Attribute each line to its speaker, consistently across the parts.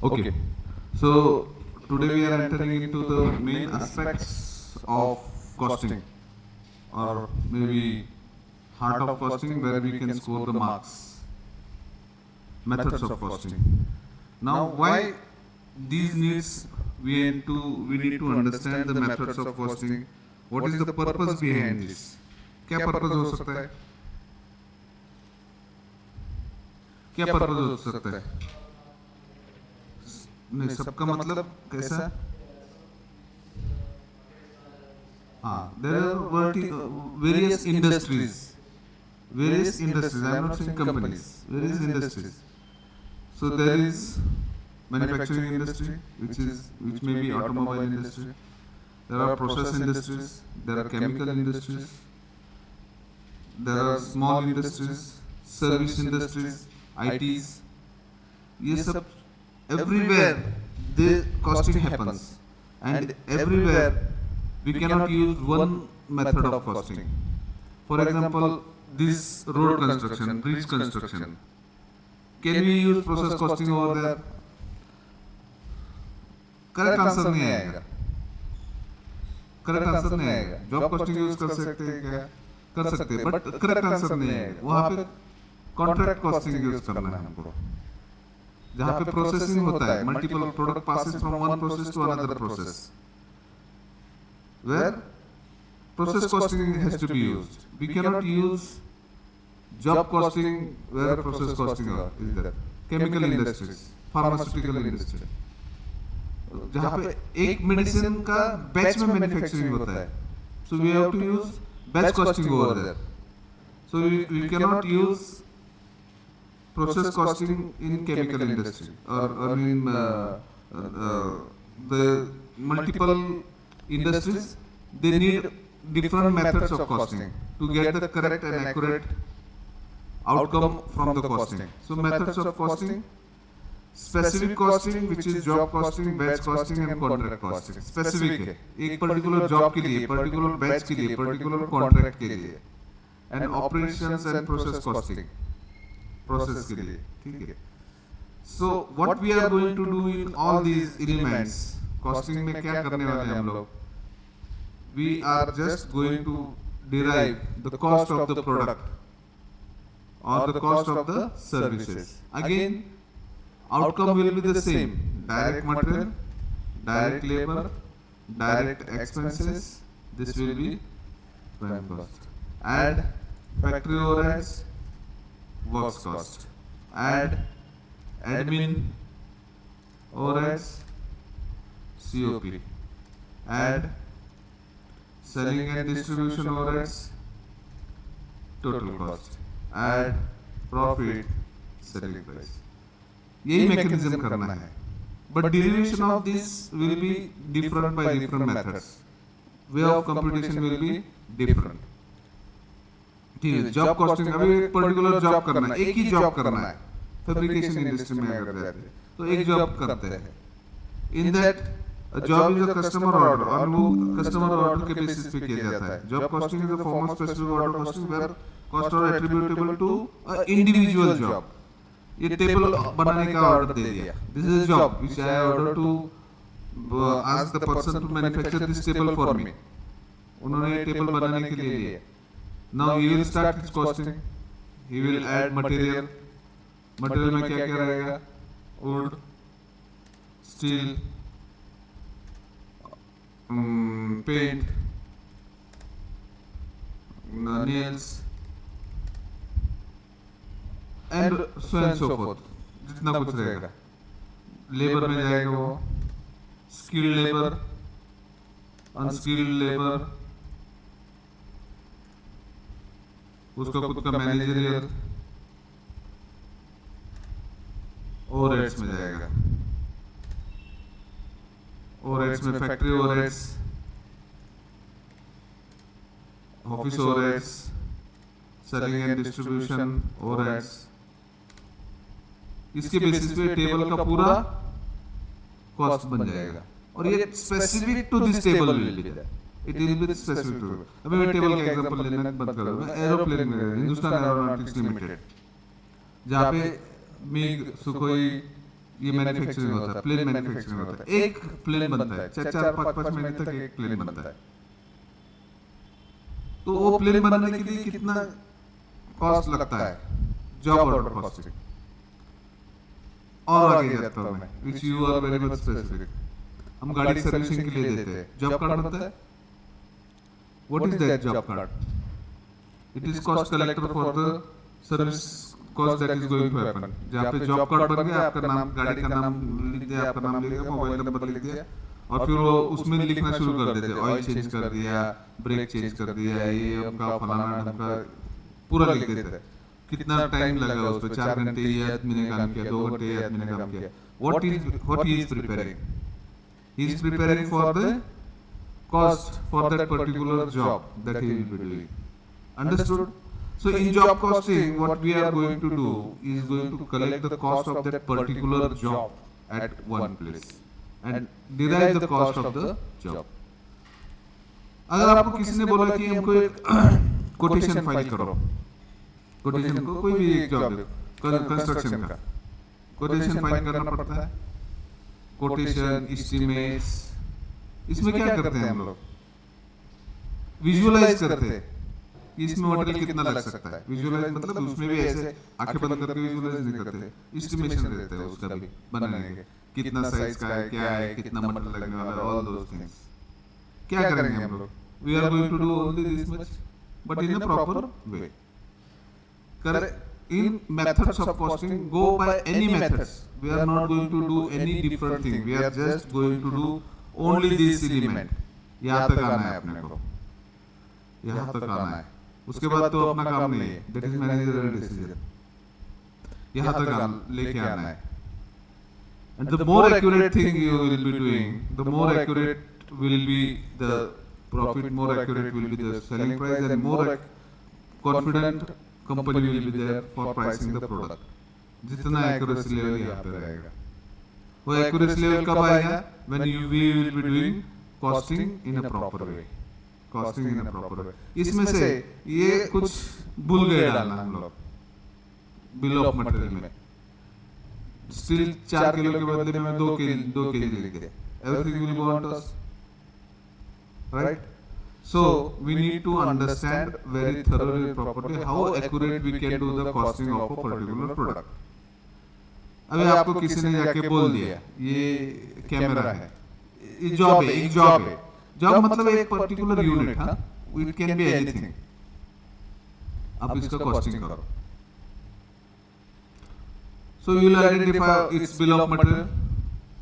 Speaker 1: Okay. So today we are entering into the main aspects of costing, or maybe heart of costing, where we can score the marks. Methods of costing. Now, why these needs we need to understand the methods of costing. What is the purpose behind this? क्या purpose हो सकता है? क्या purpose हो सकता है? नहीं, सबका मतलब कैसा? हाँ, there are various industries. Various industries. I am not saying companies. Various industries. So there is manufacturing industry, which may be automobile industry. There are process industries. There are chemical industries. There are small industries, service industries, ITs. ये सब everywhere the costing happens, and everywhere we cannot use one method of costing. For example, this road construction, bridge construction. Can we use process costing over there? Correct answer नहीं आएगा. Correct answer नहीं आएगा. Job costing use कर सकते हैं क्या? कर सकते हैं, बट करेक्ट आंसर नहीं आएगा. वहां पे कॉन्ट्रैक्ट कॉस्टिंग यूज करना है हमको, जहां पे प्रोसेसिंग होता है. Multiple product passes from one process to another process, where process costing has to be used. We cannot use job costing where process costing is there. Chemical industries, pharmaceutical industry, जहाँ पे एक medicine का batch में manufacturing होता है. So we have to use batch costing over there. So we cannot use process costing in chemical industry, or in the multiple industries. They need different methods of costing to get the correct and accurate outcome from the costing. So methods of costing: specific costing, which is job costing, batch costing and contract costing. Specific है, एक particular job के लिए, particular batch के लिए, particular contract के लिए. And operations and process costing, process के लिए. ठीक है. So what we are going to do in all these elements, costing में क्या करने वाले हैं हम लोग? We are just going to derive the cost of the product or the cost of the services. Again, outcome will be the same: direct material, direct labor, direct expenses. This will be prime cost. Add factory overheads, works cost. Add admin overheads, COP. Add selling and distribution overheads, total cost. Add profit, selling price. यही mechanism करना है. But derivation of this will be different by different methods. Way of computation will be different. ठीक है. Job costing, अभी एक particular job करना है, एक ही जॉब करना है. फैब्रिकेशन इंडस्ट्री में अगर जाते हैं तो एक जॉब करते हैं. In that job is a customer order, और वो कस्टमर ऑर्डर के बेसिस पे किया जाता है. Job costing is a form of specific order costing where cost are attributable to a individual job. ये टेबल बनाने का ऑर्डर दे दिया. This is a job which I order to ask the person to manufacture this table for me. उन्होंने table बनाने के लिए लिया. Now he will start his costing. He will add material. Material में क्या क्या रहेगा? Wood, steel, paint, nails, and so and so forth. जितना कुछ रहेगा. लेबर में जाएगा वो, स्किल्ड लेबर, अनस्किल्ड लेबर, उसका खुद का मैनेजरियल, ओवरहेड्स में जाएगा। ओवरहेड्स में factory overheads, office overheads, selling and distribution overheads, इसके बेसिस पे टेबल का पूरा कॉस्ट बन जाएगा। और ये specific to this table will be there, it will be specific to. अभी मैं टेबल का एग्जांपल लेना बंद कर दूंगा। एरोप्लेन में हिंदुस्तान एरोनॉटिक्स लिमिटेड, जहाँ पे मिग, सुखोई ये मैन्युफैक्चरिंग होता है, प्लेन मैन्युफैक्चरिंग होता है। एक प्लेन बनता है, 4-5 महीने तक एक प्लेन बनता है। तो वो प्लेन बनाने के लिए कितना कॉस्ट लगता है, जॉब ऑर्डर कॉस्टिंग। और आगे जाता हूं मैं, which you are very much specific. हम गाड़ी सर्विसिंग के लिए देते हैं, जॉब कार्ड होता है। What is that job card? It is cost collector for the service cost that is going to happen. जहाँ पे जॉब कार्ड बन गया, आपका नाम, गाड़ी का नाम लिख दिया, आपका नाम लिख दिया, मोबाइल नंबर लिख दिया, और फिर वो उसमें लिखना शुरू कर देते, ऑयल चेंज कर दिया, ब्रेक चेंज कर दिया, ये उनका फलाना ढमका पूरा लिख देते हैं। कितना टाइम लगा उस पर, 4 घंटे ये आदमी ने काम किया, 2 घंटे ये आदमी ने काम किया। what he is preparing? He is preparing for the cost for that particular job that he will be doing. Understood? So in job costing, what we are going to do is going to collect the cost of that particular job at one place and derive the cost of the job. अगर आपको किसी ने बोला कि हमको एक quotation file करो, quotation को कोई भी एक जॉब कंस्ट्रक्शन का कोटेशन फाइल करना पड़ता है। कोटेशन, एस्टिमेट्स, इसमें क्या करते हैं हम लोग? विजुअलाइज करते हैं इसमें मटेरियल कितना लग सकता है। विजुअलाइज मतलब उसमें भी ऐसे आंखें बंद करके विजुअलाइज नहीं करते, एस्टिमेशन देते हैं उसका भी बनाने के, कितना साइज का है, क्या है, कितना मटेरियल लगने वाला है, ऑल दोस थिंग्स। क्या करेंगे हम लोग? We are going to do only this much, but in a proper way. In methods of costing, go by any methods. We are not going to do any different thing. We are just going to do only this element. यहाँ तक आना है अपने को, यहाँ तक आना है। उसके बाद तो अपना काम नहीं है, that is managerial decision. यहाँ तक लेके आना है। And the more accurate thing you will be doing, the more accurate will be the profit, more accurate will be the selling price, and more confident company will be there for pricing the product. जितना accuracy level यहाँ पे रहेगा, वो accuracy level कब आएगा? When we will be doing costing in a proper way. Costing in a proper way. इसमें से ये कुछ भूल गए डालना हम लोग बिल ऑफ मटेरियल में। स्टील 4 किलो के बदले में 2 केजी लिख दिया, everything will go on to us, right? So we need to understand very thoroughly, properly how accurate we can do the costing of a particular product. अभी आपको किसी ने जाके बोल दिया ये कैमरा है, ये जॉब है, एक जॉब है। जॉब मतलब एक पर्टिकुलर यूनिट, हाँ, इट कैन बी एनीथिंग। आप इसका कॉस्टिंग करो। So you will identify its bill of material,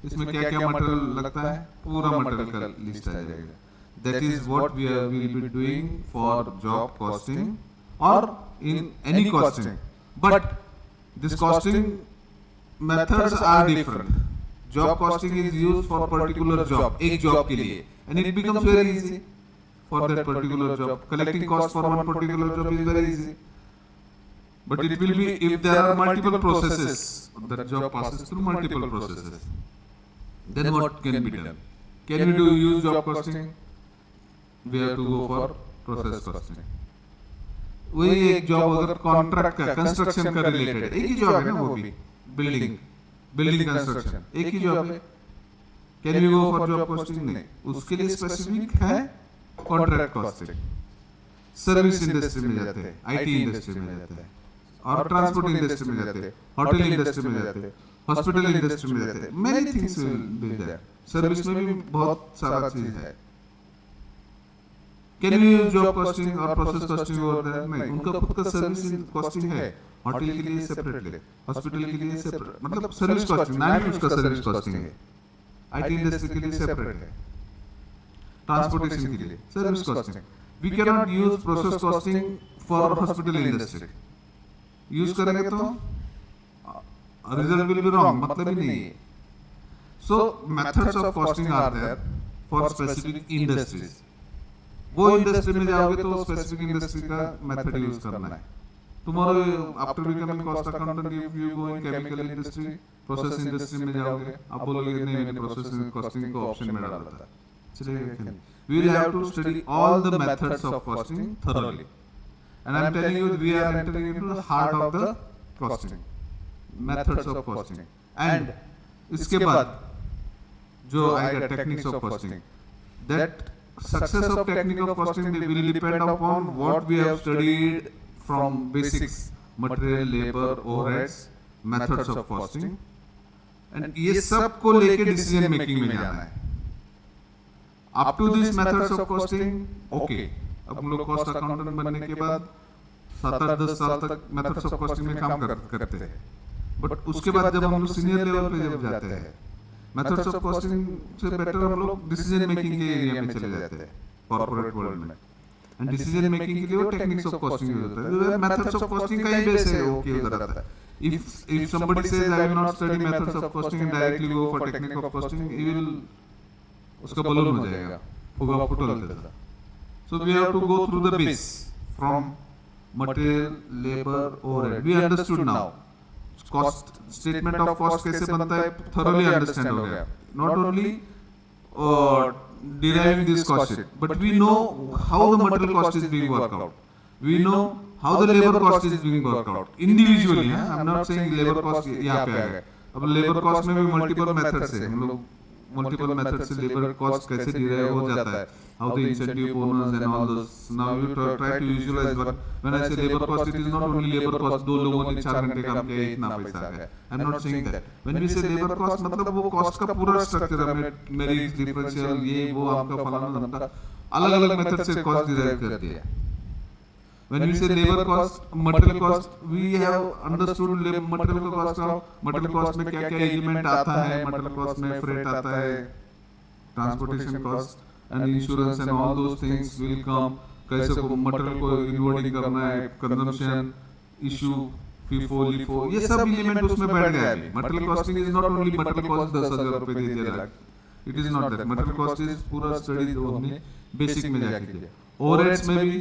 Speaker 1: इसमें क्या क्या मटेरियल लगता है, पूरा मटेरियल का लिस्ट आ जाएगा। That is what we will be doing for job costing or in any costing. But this costing methods are different. Job costing is used for particular job, एक job के लिए, and it becomes very easy for that particular job. Collecting cost for one particular job is very easy. But it will be if there are multiple processes, the job passes through multiple processes. Then what can be done? Can we use job costing? We have to go for process costing. वही एक job अगर contract का, construction का related है, एक ही job है ना, वो भी बिल्डिंग कंस्ट्रक्शन एक ही जॉब है। Can we go for job costing? नहीं, उसके लिए स्पेसिफिक है कॉन्ट्रैक्ट कॉस्टिंग। सर्विस इंडस्ट्री में जाते हैं, आईटी इंडस्ट्री में जाते हैं, और ट्रांसपोर्ट इंडस्ट्री में जाते हैं, होटल इंडस्ट्री में जाते हैं, हॉस्पिटल इंडस्ट्री में जाते हैं। Many things will be there. Service में भी बहुत सारा चीज है। Can we use job costing or process costing over there? नहीं, उनका खुद का सर्विस कॉस्टिंग है। होटल के लिए सेपरेटली, हॉस्पिटल के लिए सेपरेट, मतलब सर्विस कॉस्टिंग, नाम ही उसका सर्विस कॉस्टिंग है। आईटी इंडस्ट्री के लिए सेपरेट है, ट्रांसपोर्टेशन के लिए service costing. We can not use process costing for hospital industry. Use करेंगे तो result will be wrong, मतलब ही नहीं है. So methods of costing are there for specific industries. वो इंडस्ट्री में जाओगे तो स्पेसिफिक इंडस्ट्री का मेथड यूज करना है. Tomorrow after becoming cost accountant, if you go in chemical industry, process industry में जाओगे, आप बोलोगे नहीं मैंने process costing को ऑप्शन में डाला था. चलिए, we will have to study all the methods of costing thoroughly. And I am telling you, we are entering into the heart of the costing, methods of costing. And इसके बाद जो आएगा techniques of costing, that success of technique of costing will depend upon what we have studied from basics, material, labor, overheads, methods of costing, and ये सब को लेके decision making में जाना है. Up to this methods of costing, okay. अब हम लोग cost accountant बनने के बाद 7-10 साल तक methods of costing में काम करते हैं. But उसके बाद जब हम लोग senior level पे जब जाते हैं, methods of costing से better हम लोग decision making के एरिया में चले जाते हैं corporate world में. And decision making के लिए वो techniques of costing यूज होता है. Methods of costing का ही base है वो क्या होता रहता है. If somebody says I will not study methods of costing and directly go for technique of costing, he will उसका बलून हो जाएगा, होगा फुटल देता. So we have to go through the base from material, labor, overhead. We understood now. Cost statement of cost कैसे बनता है thoroughly understand हो गया. Not only deriving this cost sheet, but we know how the material cost is being worked out. We know how the labor cost is being worked out individually. I'm not saying labor cost यहाँ पे आएगा. अब labor cost में भी multiple methods है. हम लोग multiple methods से labor cost कैसे derive हो जाता है. How the incentive bonus and all those. Now you try to visualize what when I say labor cost, it is not only labor cost. दो लोगों ने 4 घंटे काम किया इतना पैसा आ गया. I'm not saying that. When we say labor cost, मतलब वो cost का पूरा structure है. मेरिट differential ये वो आपका फलाना धमका अलग-अलग मेथड से cost derive कर दिया. When we say labor cost, material cost, we have understood material cost का material cost में क्या-क्या element आता है. material cost में freight आता है, transportation cost and insurance and all those things will come. कैसे को material को inwarding करना है, consumption, issue, FIFO, LIFO, ये सब element उसमें बैठ गया है. material costing is not only material cost 10,000 रुपए दे दिया लग. It is not that. material cost is पूरा study जो हमने basic में जाके किया. Overheads में भी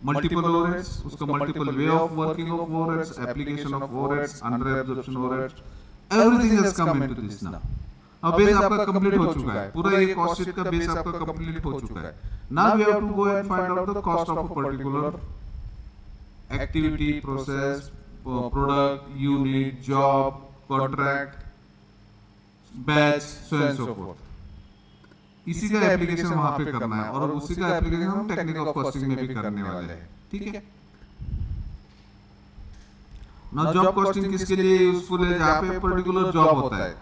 Speaker 1: multiple overheads, उसका multiple way of working of overheads, application of overheads, under absorption overheads, everything has come into this now. अब बेस आपका कंप्लीट हो चुका है. पूरा ये कॉस्ट शीट का बेस आपका कंप्लीट हो चुका है. Now we have to go and find out the cost of a particular activity, process, product, unit, job, contract, batch, so and so forth. इसी का एप्लीकेशन वहां पे करना है और उसी का एप्लीकेशन हम टेक्निक ऑफ कॉस्टिंग में भी करने वाले हैं. ठीक है. नाउ जॉब कॉस्टिंग किसके लिए यूजफुल है? जहां पे पर्टिकुलर जॉब होता है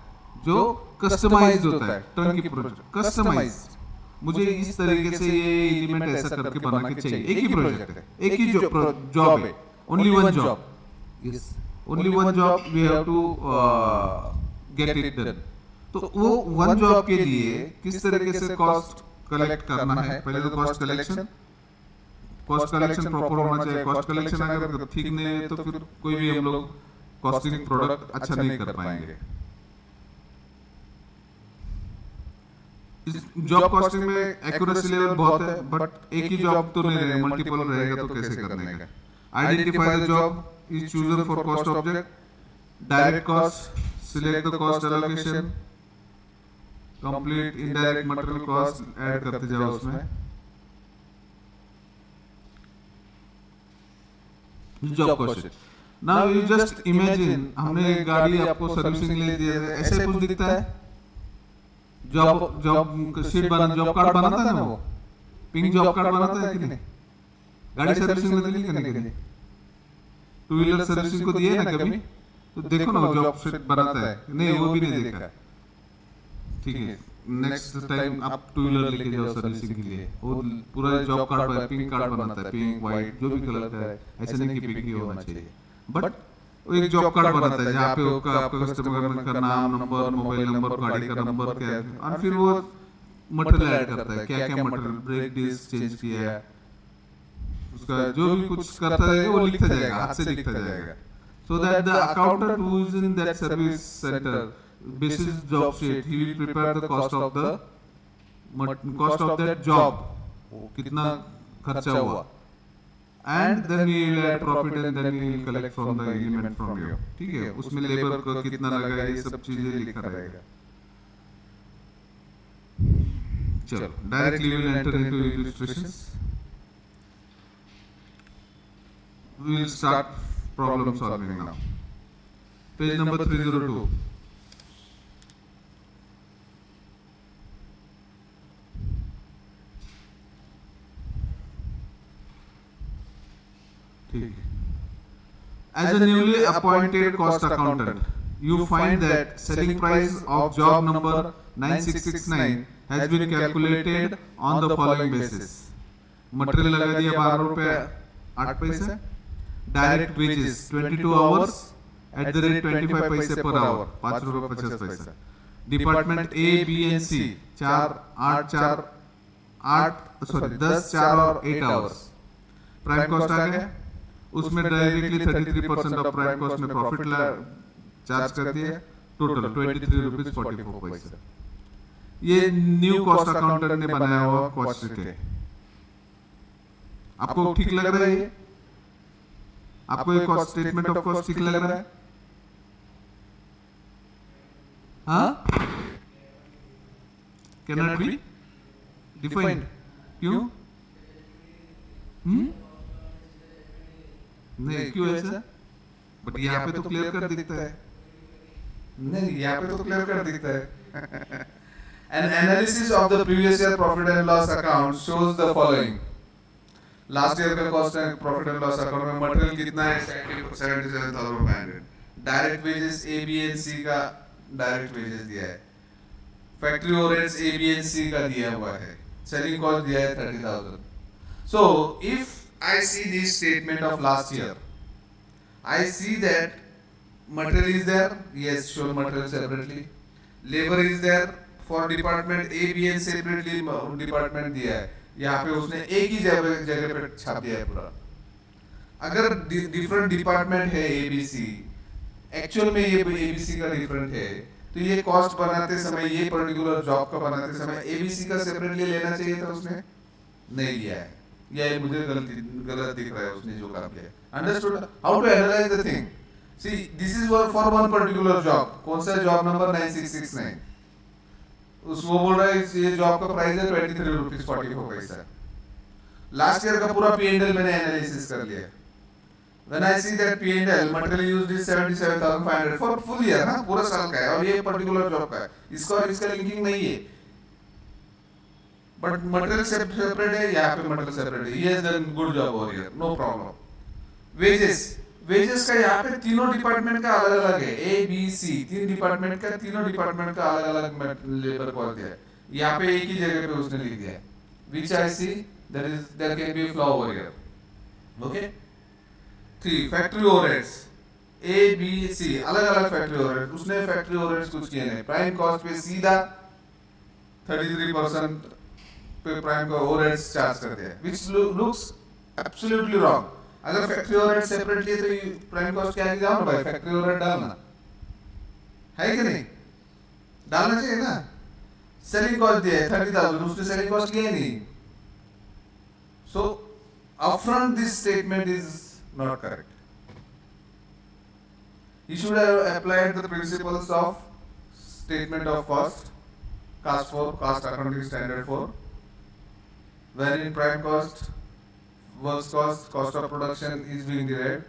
Speaker 1: जो कस्टमाइज्ड होता है. Turnkey project customised. मुझे इस तरीके से ये एलिमेंट ऐसा करके बना के चाहिए. एक ही प्रोजेक्ट है, एक ही जॉब है, only one job. Yes, only one job we have to get it done. तो वो वन जॉब के लिए किस तरीके से कॉस्ट कलेक्ट करना है? पहले तो कॉस्ट कलेक्शन प्रॉपर होना चाहिए. कॉस्ट कलेक्शन अगर ठीक नहीं है तो फिर कोई भी हम लोग कॉस्टिंग प्रोडक्ट अच्छा नहीं कर पाएंगे. इस जॉब कॉस्टिंग में एक्यूरेसी लेवल बहुत है, बट एक ही जॉब तो नहीं रहेगा, मल्टीपल रहेगा. तो कैसे करने का? Identify the job is chosen for cost object. Direct cost, select the cost allocation, complete indirect material cost add करते जाओ उसमें. Job cost. Now you just imagine हमने गाड़ी आपको सर्विसिंग ले दिया, ऐसे कुछ दिखता है. जॉब शीट बना, जॉब कार्ड बनाता है ना, वो पिंक जॉब कार्ड बनाता है कि नहीं? गाड़ी सर्विसिंग में नहीं करने के लिए, टू व्हीलर सर्विसिंग को दिए ना कभी? तो देखो ना वो जॉब शीट बनाता है. नहीं, वो भी नहीं देखा. ठीक है, नेक्स्ट टाइम आप टू व्हीलर लेके जाओ सर्विसिंग के लिए, वो पूरा जॉब कार्ड पिंक कार्ड बनाता है, पिंक व्हाइट जो भी कलर का है. ऐसे नहीं कि पिंक ही होना चाहिए, बट वो एक जॉब कार्ड बनाता है जहाँ पे आपका कस्टमर का नाम, नंबर, मोबाइल नंबर, गाड़ी का नंबर क्या है, और फिर वो मटेरियल ऐड करता है. क्या क्या मटेरियल, ब्रेक डिस्क चेंज किया है, उसका जो भी कुछ करता है वो लिखता जाएगा, हाथ से लिखता जाएगा. so that the accountant who is in that service center, basis job sheet, he will prepare the cost of that job, कितना खर्चा हुआ, and then he will add profit and then he will collect from the element from you. ठीक है, उसमें labour को कितना लगा, ये सब चीजें लिखा रहेगा. चलो, directly we will enter into illustrations. We will start problem solving now. Page number 302. As a newly appointed cost accountant, you find that selling price of job number 9669 has been calculated on the following basis. Material लगा दिया 12 रुपए 8 पैसे. Direct wages 22 hours at the rate 25 पैसे per hour, 5 रुपए 50 पैसे. Department A, B and C 10, 4 और 8 hours. Prime cost आ गया, उसमें डायरेक्टली 33% ऑफ प्राइम कॉस्ट में प्रॉफिट चार्ज कर दिया, टोटल 23 रुपीज 44 पैसे. ये न्यू कॉस्ट अकाउंटेंट ने बनाया हुआ कॉस्ट शीट है. आपको ठीक लग रहा है? आपको ये कॉस्ट स्टेटमेंट ऑफ कॉस्ट ठीक लग रहा है? हाँ? Cannot be defined. क्यों? नहीं, क्यों ऐसा? बट यहाँ पे तो क्लियर कर दिखता है. नहीं, यहाँ पे तो क्लियर कर दिखता है. An analysis of the previous year profit and loss account shows the following. Last year का cost and profit and loss account में मटेरियल कितना है? 77,500. Direct wages A, B and C का डायरेक्ट वेजेस दिया है. Factory overheads A, B and C का दिया हुआ है. सेलिंग कॉस्ट दिया है 30,000. So if I see this statement of last year, I see that material is there. Yes, show material separately. Labor is there for department A, B and separately department दिया है. यहाँ पे उसने एक ही जगह पे छाप दिया है पूरा. अगर different department है A, B, C, actual में ये A, B, C का different है, तो ये cost बनाते समय, ये particular job का बनाते समय A, B, C का separately लेना चाहिए था उसने, नहीं लिया है. या ये मुझे गलत दिख रहा है उसने जो काम किया. Understood? How to analyze the thing? See, this is for one particular job. कौन सा job number 9669? उसको बोल रहा है ये जॉब का प्राइस है 23 रुपीज 44 पैसा. लास्ट ईयर का पूरा P&L मैंने एनालिसिस कर लिया. When I see that P&L material used is 77,500 for full year, ना पूरा साल का है और ये पर्टिकुलर जॉब का है. इसका और इसका लिंकिंग नहीं है. But material separate है, यहाँ पे material separate है. He has done good job over here, no problem. Wages का यहाँ पे तीनों डिपार्टमेंट का अलग अलग है. A, B, C तीन डिपार्टमेंट का, तीनों डिपार्टमेंट का अलग अलग लेबर कॉस्ट दिया है. यहाँ पे एक ही जगह पे उसने लिख दिया है. Which I see there can be a flaw over here. Okay? 3 factory overheads A, B, C अलग अलग factory overheads. उसने factory overheads कुछ किए नहीं. प्राइम कॉस्ट पे सीधा 33% पे प्राइम का ओवरहेड्स चार्ज कर दिया, which looks absolutely wrong. अगर फैक्ट्री ओवरहेड सेपरेटली है तो प्राइम कॉस्ट क्या है? जाओ ना भाई, फैक्ट्री ओवरहेड डालना है कि नहीं? डालना चाहिए ना. सेलिंग कॉस्ट दिया है 30,000, उसने सेलिंग कॉस्ट लिया नहीं. So upfront this statement is not correct. You should have applied the principles of statement of cost, cost 4, cost accounting standard 4, wherein prime cost, works cost, cost of production is being derived.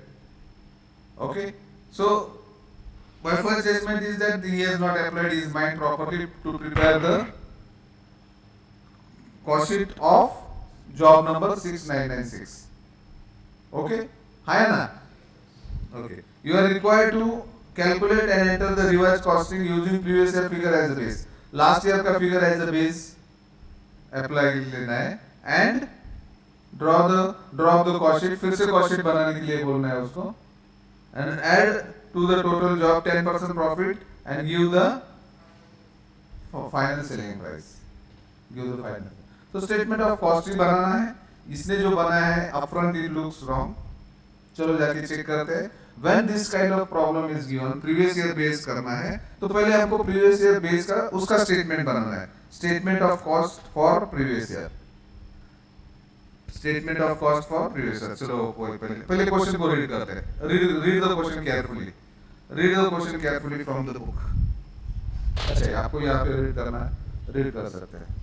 Speaker 1: Okay, so my first judgment is that he has not applied his mind properly to prepare the cost sheet of job number 6996. Okay, hi Anna. Okay, you are required to calculate and enter the revised costing using previous year figure as a base. Last year का figure as a base apply लेना है and draw the cost sheet. फिर से cost sheet बनाने के लिए बोलना है उसको and add to the total job 10% profit and give the final selling price. Give the final. So statement of cost ही बनाना है. इसने जो बनाया है upfront it looks wrong. चलो जाके चेक करते हैं। When this kind of problem is given, previous year base करना है, तो पहले हमको previous year बेस का उसका स्टेटमेंट बनाना है। Statement of cost for previous year, statement of cost for previous year. चलो पहले पहले क्वेश्चन को रीड करते हैं। Read the question carefully, read the question carefully from the book. अच्छा, आपको यहाँ पे रीड करना है, रीड कर सकते हैं।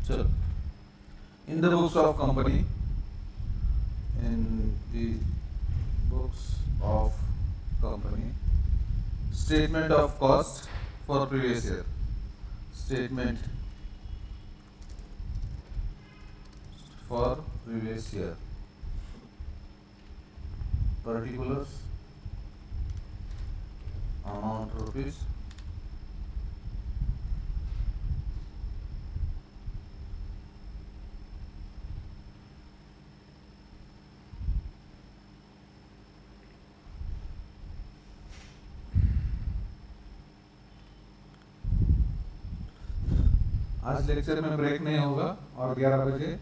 Speaker 1: चलो, in the books of company, in the books of company, statement of cost for previous year, statement for previous year, particulars, amount rupees, आज लेक्चर में ब्रेक नहीं होगा और 11 बजे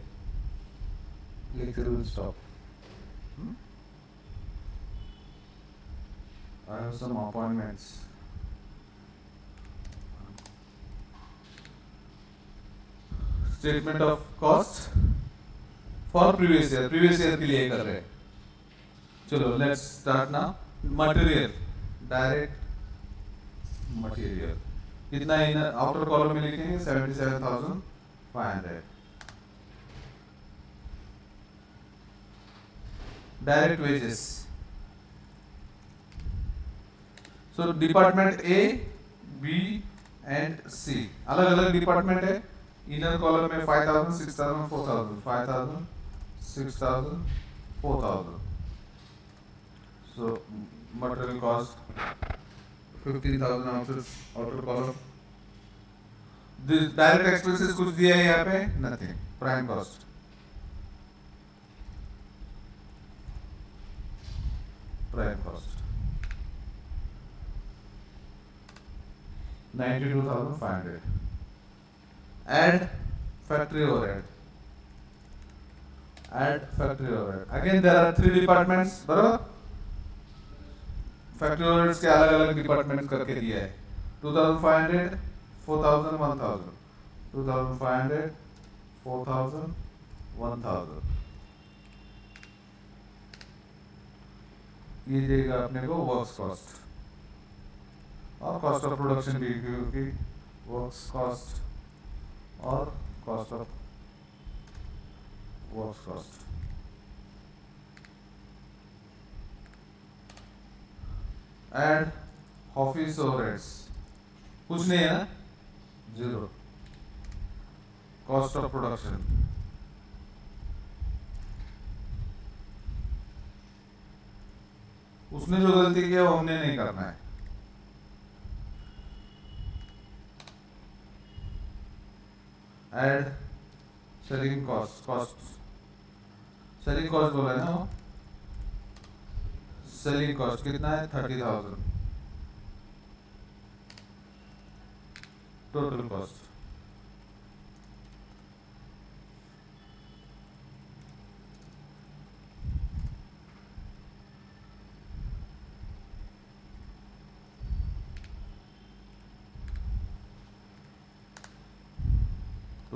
Speaker 1: lecture will stop. I have some appointments. Statement of cost for previous year के लिए कर रहे हैं। चलो let's start now. Material, direct material कितना इन आउटर कॉलम में लिखेंगे 77,500। Direct wages, so department A, B and C अलग अलग डिपार्टमेंट है। इनर कॉलम में 5,000, 6,000, 4,000, 5,000, 6,000, 4,000। So material cost 15,000 outer column. This direct expenses कुछ दिया है यहाँ पे? Nothing. Prime cost. Prime cost 92,500. Add factory overhead. Add factory overhead. Again there are 3 departments, बराबर? फैक्ट्री ओवरहेड्स के अलग अलग डिपार्टमेंट करके दिया है। 2,500, 4,000, 1,000, 2,500, 4,000, 1,000। ये देगा अपने को वर्क्स कॉस्ट और कॉस्ट ऑफ प्रोडक्शन भी, क्योंकि वर्क्स कॉस्ट और cost of works cost. Add office overheads, कुछ नहीं है ना, 0। कॉस्ट ऑफ प्रोडक्शन, उसने जो गलती किया वो हमने नहीं करना है। Add selling cost, selling cost बोला है ना, सेलिंग कॉस्ट कितना है 30,000। टोटल कॉस्ट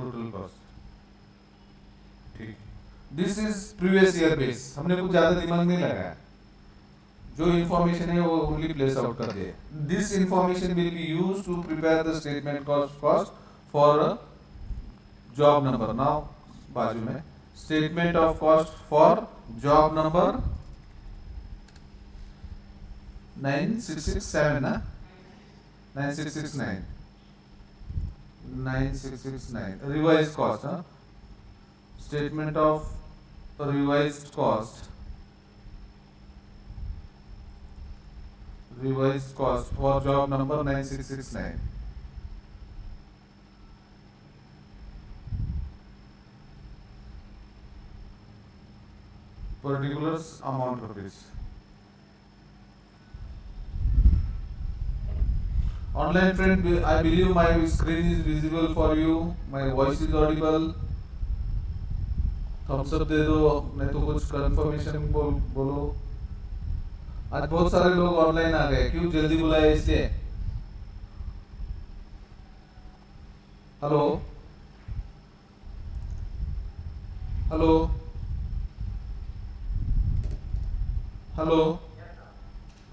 Speaker 1: टोटल कॉस्ट, ठीक। This is previous year base, हमने कुछ ज्यादा दिमाग नहीं लगाया, जो इंफॉर्मेशन है वो ओनली प्लेस आउट कर दिए। This information will be use to prepare the statement cost for a job number. Now बाजू में statement of cost for job number 9667 ना, 9669 9669 रिवाइज कॉस्ट, हाँ, statement of revised cost, revised cost for job number 9669. Particulars amount rupees. Online friend, I believe my screen is visible for you. My voice is audible. Thumbs up दे दो, नहीं तो कुछ confirmation बोलो। आज बहुत सारे लोग ऑनलाइन आ गए, क्यों जल्दी बुलाया इसलिए? हेलो हेलो हेलो,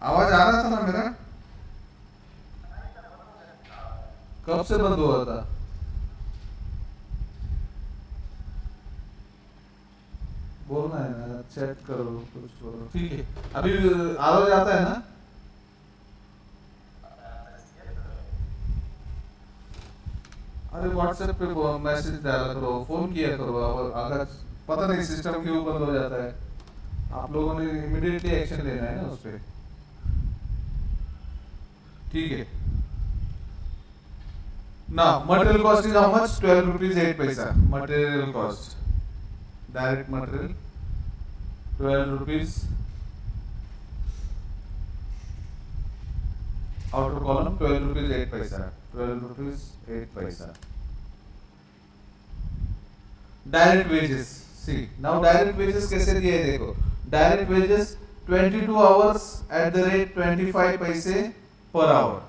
Speaker 1: आवाज आ रहा था ना मेरा? कब से बंद हुआ था? बोलना है ना, चेक करो कुछ करो, ठीक है। अभी आवाज आता है ना? अरे व्हाट्सएप पे मैसेज डाला करो, फोन किया करो, अगर पता नहीं सिस्टम क्यों बंद हो जाता है, आप लोगों ने इमीडिएटली एक्शन लेना है ना उस पर, ठीक है ना। Material cost is how much? 12 rupees 8 पैसा material cost, direct material 12 rupees, outer column 12 rupees 8 paisa, 12 rupees 8 paisa. Direct wages, see now direct wages कैसे दिए है देखो, direct wages 22 hours at the rate 25 पैसे per hour,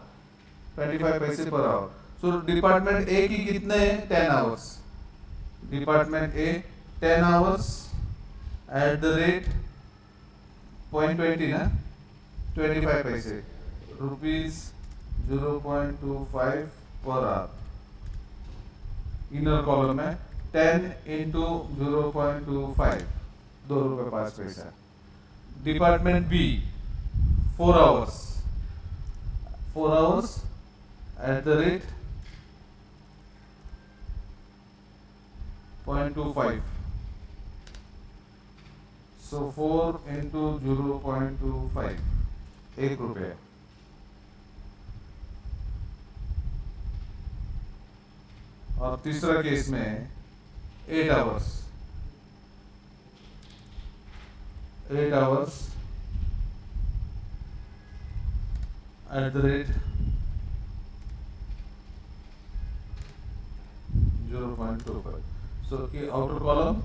Speaker 1: 25 पैसे per hour. So department A की कितने है? 10 hours, department A 10 hours at the rate 0.20 ना, 25 पैसे, rupees 0.25 per hour. Inner column में 10 into 0.25, 2 रुपए 5 पैसा। Department B 4 hours, 4 hours at the rate 0.25. So 4 into 0.25, 1 रुपया। और तीसरा केस में 8 hours, 8 hours at the rate 0.25. So outer column,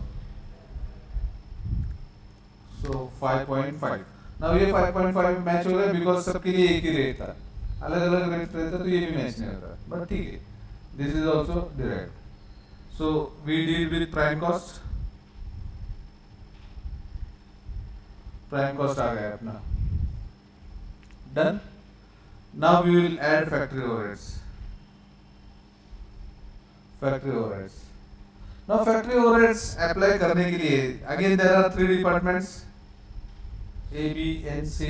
Speaker 1: so 5.5. Now ये 5.5 मैच हो गया बिकॉज सबके लिए एक ही रेट था, अलग अलग रेट रहता तो ये भी मैच नहीं होता, बट ठीक है, this is also derived. So we deal with prime cost, prime cost आ गया अपना, done. Now we will add factory overheads, factory overheads. Now factory overheads apply करने के लिए again there are 3 departments, A, B and C.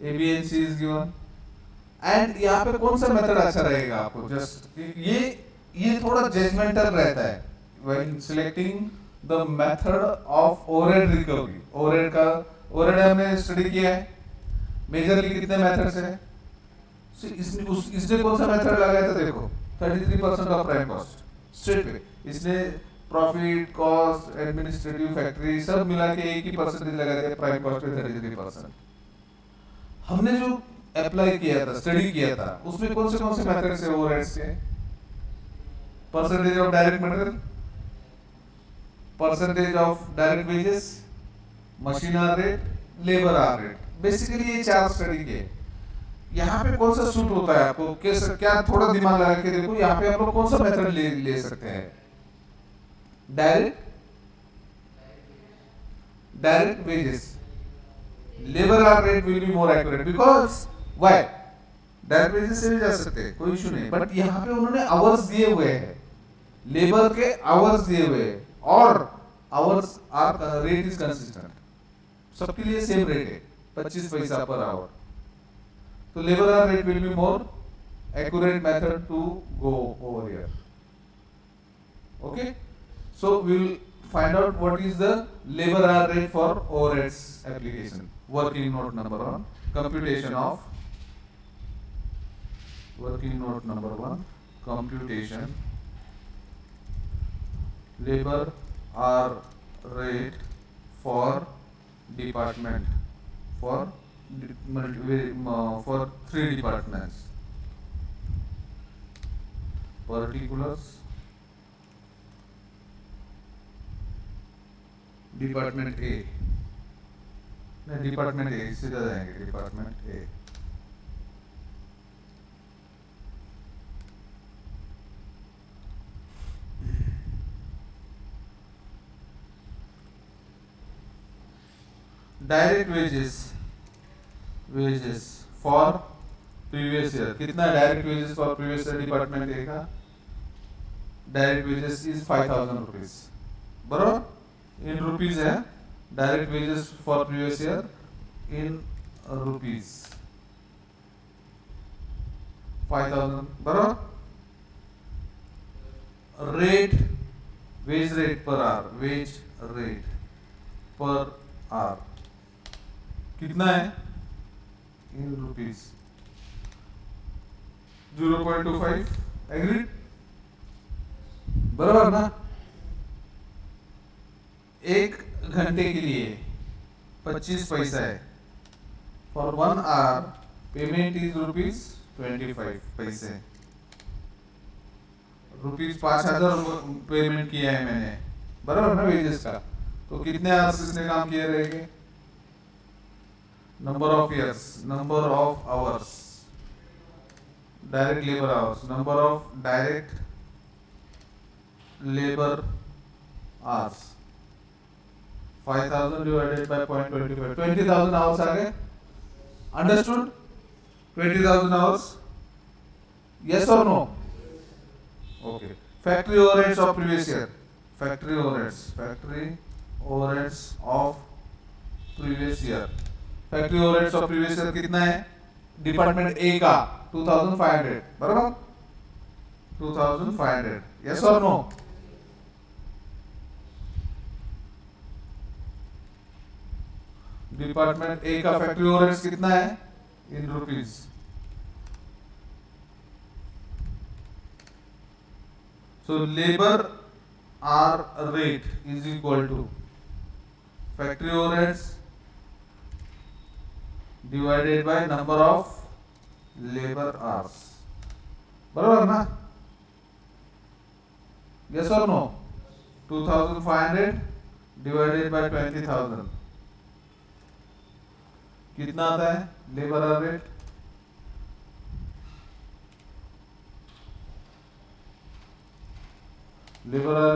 Speaker 1: A, B and C is given. And यहाँ पे कौन सा मेथड अच्छा रहेगा आपको? जस्ट ये थोड़ा जजमेंटल रहता है when selecting the method of overhead recovery. overhead का overhead हमने स्टडी किया है, मेजरली कितने मेथड्स है. इसने कौन सा मेथड लगाया था? देखो 33% ऑफ प्राइम कॉस्ट स्ट्रेट पे. इसने प्रॉफिट, कॉस्ट, एडमिनिस्ट्रेटिव, फैक्ट्री सब मिला के एक ही परसेंटेज लगा दिया प्राइम कॉस्ट पे 33%. हमने जो अप्लाई किया था, स्टडी किया था, उसमें कौन से मेथड्स है ओवरहेड्स के? Percentage of direct material, percentage of direct wages, machine hour rate, labour hour rate. Basically ये 4 स्टडी के. यहाँ पे कौन सा सूट होता है आपको, कैसे, क्या थोड़ा दिमाग लगा के देखो, यहाँ पे आप लोग कौन सा मेथड ले सकते हैं? Direct wages. Labor hour rate will be more accurate because why? Direct wages से भी जा सकते हैं, कोई इशू नहीं, बट यहाँ पे उन्होंने आवर्स दिए हुए हैं, लेबर के आवर्स दिए हुए हैं, और hours are rate is consistent, सबके लिए सेम रेट है 25 पैसा पर आवर. तो labour hour rate will be more accurate method to go over here. Okay, so we will find out what is the labor hour rate for overheads application. Working note number 1, computation of working note number 1, computation labor hour rate for department for 3 departments: particulars, department A, नहीं department A, सीधा जाएंगे department A. Direct wages for previous year. कितना direct wages for previous year department A का? Direct wages is 5000 rupees. बरोबर, in rupees है. Direct wages for previous year in rupees 5000. बरोबर. Rate, wage rate per hour, wage rate per hour कितना है? In rupees 0.25. Agreed? बराबर ना. एक घंटे के लिए 25 पैसा है. For 1 our payment is rupees 25 पैसे. रुपीज 5000 पेमेंट किया है मैंने, बराबर ना, वेजेस का. तो कितने आवर्स इसने काम किए रहेंगे? Number of years, number of hours, direct labour hours, number of direct labour hours 5000 divided by 0.25, 20,000 hours आ गए. Understood? 20,000 hours. Yes or no? Okay. Factory overheads of previous year. Factory overheads of previous year. Factory overheads of previous year कितना है? Department A का 2500. बराबर, 2500. Yes or no? Department A का factory overheads कितना है? In rupees. So labour are rate is equal to factory overheads divided by number of labour hours. बराबर ना? Yes और नो? 2500 डिवाइडेड बाय 20,000 कितना आता है? लेबर आवर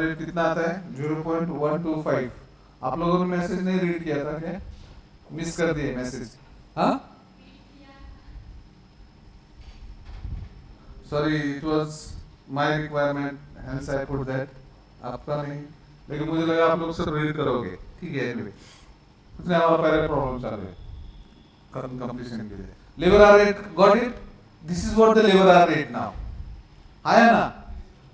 Speaker 1: रेट कितना आता है? 0.125. आप लोगों ने मैसेज नहीं रीड किया था क्या? मिस कर दिए मैसेज? हाँ, sorry, it was my requirement, hence I put that. आपका नहीं, लेकिन मुझे लगा आप लोग सब रीड करोगे. ठीक है, एनीवे कुछ नहीं, हमारा पहले प्रॉब्लम चल रही है कंप्लीशन के लिए. Labour hour rate, got it? This is what the labour hour rate now आया ना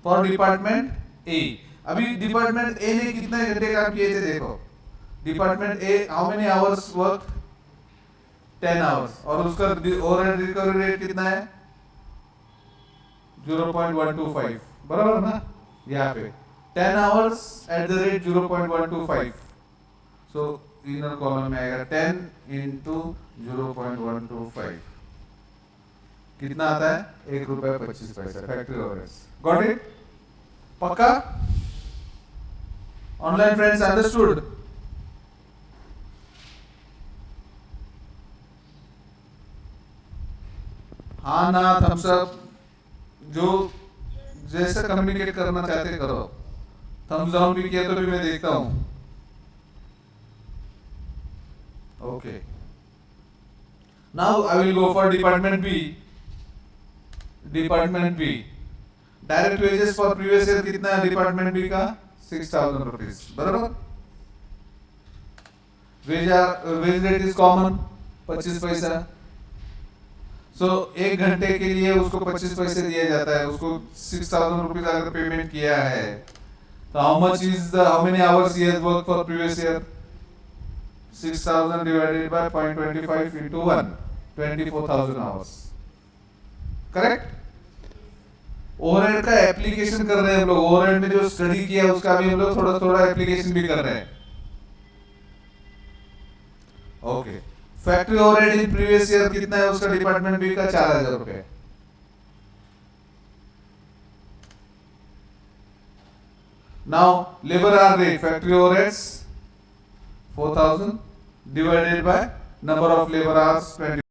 Speaker 1: फॉर डिपार्टमेंट ए. अभी डिपार्टमेंट ए ने कितने घंटे काम किए थे? देखो, department A how many hours work? 10 hours. और उसका ओवरहेड रिकवरी रेट कितना है? 0.125. बराबर ना? यहाँ पे 10 hours at the rate 0.125. So inner column में आएगा 10 इंटू 0.125. कितना आता है? 1 रुपया 25 पैसा. Factory overheads. Got it? पक्का? Online friends understood? हाँ ना थम्स अप, जो जैसा कम्युनिकेट करना चाहते करो। थम्स डाउन भी किया तो भी मैं देखता हूँ। Okay, now I will go for department B. Department B, direct wages for previous year कितना है डिपार्टमेंट बी का? 6,000 रुपीज, बराबर। वेज रेट इज कॉमन 25 पैसा। सो 1 घंटे के लिए उसको 25 पैसे दिया जाता है। उसको 6,000 रुपीज अगर पेमेंट किया है तो how many hours he has work for previous year? 6,000 divided by 0.25 into 1, 24,000 hours, correct. Overhead का एप्लीकेशन कर रहे हैं हम लोग। ओवरहेड में जो स्टडी किया उसका भी हम लोग थोड़ा थोड़ा एप्लीकेशन भी कर रहे हैं। Okay, factory overhead in previous year कितना है उसका डिपार्टमेंट बी का? 4,000 रुपए। Now labour hour rate, factory overheads 4,000 divided by number of labour hours 20।